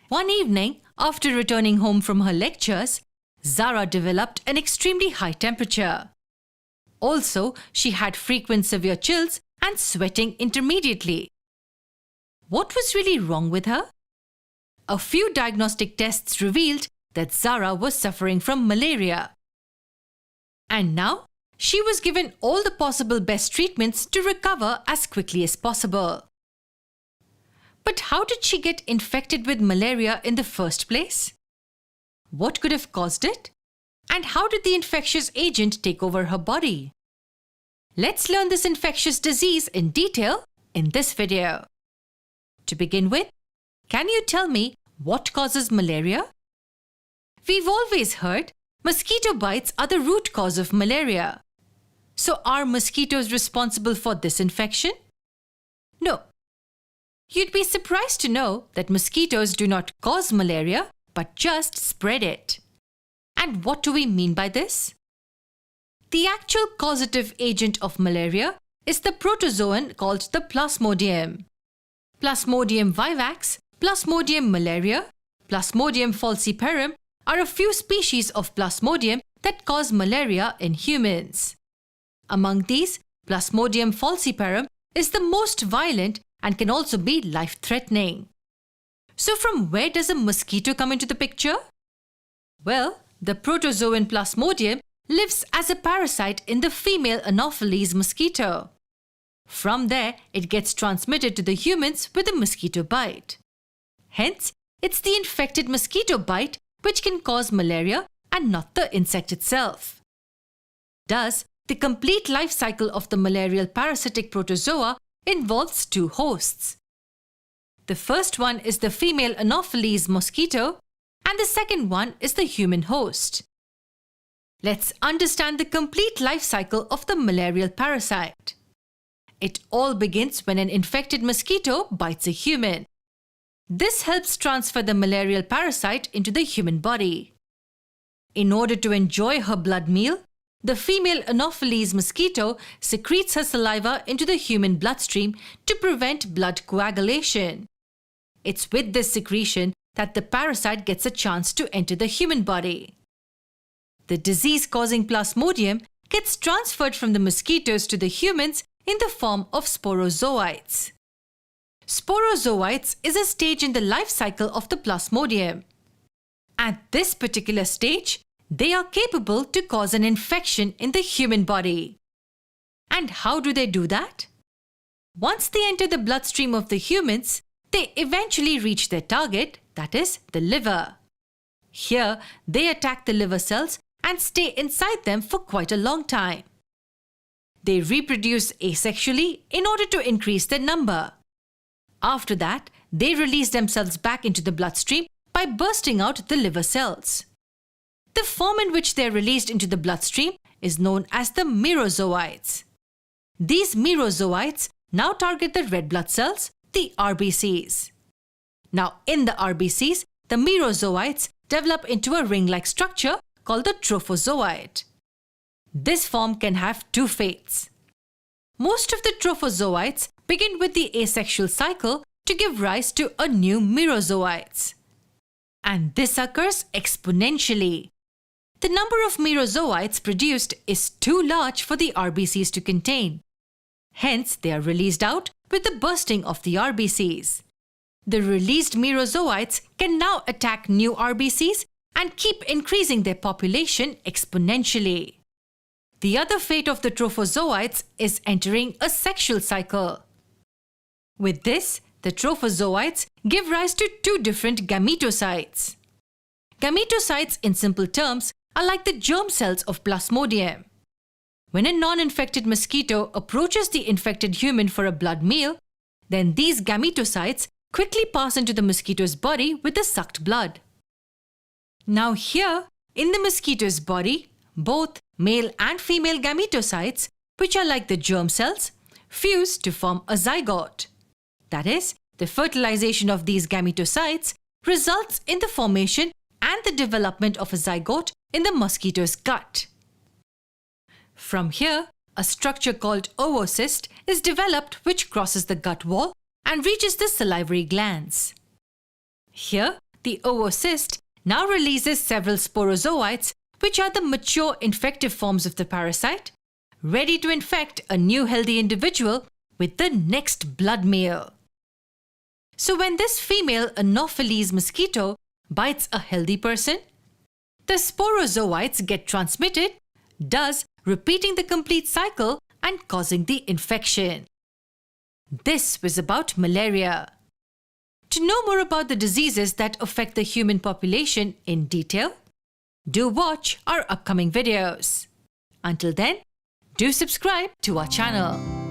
One evening, after returning home from her lectures, Zara developed an extremely high temperature. Also, she had frequent severe chills and sweating intermediately. What was really wrong with her? A few diagnostic tests revealed that Zara was suffering from malaria. And now, she was given all the possible best treatments to recover as quickly as possible. But how did she get infected with malaria in the first place? What could have caused it? And how did the infectious agent take over her body? Let's learn this infectious disease in detail in this video. To begin with, can you tell me what causes malaria? We've always heard mosquito bites are the root cause of malaria. So are mosquitoes responsible for this infection? No. You'd be surprised to know that mosquitoes do not cause malaria, but just spread it. And what do we mean by this? The actual causative agent of malaria is the protozoan called the plasmodium. Plasmodium vivax, Plasmodium malaria, Plasmodium falciparum are a few species of plasmodium that cause malaria in humans. Among these, Plasmodium falciparum is the most violent and can also be life-threatening. So from where does a mosquito come into the picture? Well, the protozoan Plasmodium lives as a parasite in the female Anopheles mosquito. From there, it gets transmitted to the humans with a mosquito bite. Hence, it's the infected mosquito bite which can cause malaria and not the insect itself. Thus, the complete life cycle of the malarial parasitic protozoa involves two hosts. The first one is the female Anopheles mosquito, and the second one is the human host. Let's understand the complete life cycle of the malarial parasite. It all begins when an infected mosquito bites a human. This helps transfer the malarial parasite into the human body. In order to enjoy her blood meal, the female Anopheles mosquito secretes her saliva into the human bloodstream to prevent blood coagulation. It's with this secretion that the parasite gets a chance to enter the human body. The disease-causing plasmodium gets transferred from the mosquitoes to the humans in the form of sporozoites. Sporozoites is a stage in the life cycle of the plasmodium. At this particular stage, they are capable to cause an infection in the human body. And how do they do that? Once they enter the bloodstream of the humans, they eventually reach their target, that is, the liver. Here, they attack the liver cells and stay inside them for quite a long time. They reproduce asexually in order to increase their number. After that, they release themselves back into the bloodstream by bursting out the liver cells. The form in which they are released into the bloodstream is known as the merozoites. These merozoites now target the red blood cells, the RBCs. Now, in the RBCs, the merozoites develop into a ring-like structure called the trophozoite. This form can have two fates. Most of the trophozoites begin with the asexual cycle to give rise to a new merozoites. And this occurs exponentially. The number of merozoites produced is too large for the RBCs to contain. Hence, they are released out with the bursting of the RBCs. The released merozoites can now attack new RBCs and keep increasing their population exponentially. The other fate of the trophozoites is entering a sexual cycle. With this, the trophozoites give rise to two different gametocytes. Gametocytes, in simple terms, are like the germ cells of Plasmodium. When a non-infected mosquito approaches the infected human for a blood meal, then these gametocytes quickly pass into the mosquito's body with the sucked blood. Now here, in the mosquito's body, both male and female gametocytes, which are like the germ cells, fuse to form a zygote. That is, the fertilization of these gametocytes results in the formation and the development of a zygote in the mosquito's gut. From here, a structure called oocyst is developed which crosses the gut wall and reaches the salivary glands. Here, the oocyst now releases several sporozoites, which are the mature infective forms of the parasite, ready to infect a new healthy individual with the next blood meal. So when this female Anopheles mosquito bites a healthy person, the sporozoites get transmitted, thus repeating the complete cycle and causing the infection. This was about malaria. To know more about the diseases that affect the human population in detail, do watch our upcoming videos. Until then, do subscribe to our channel.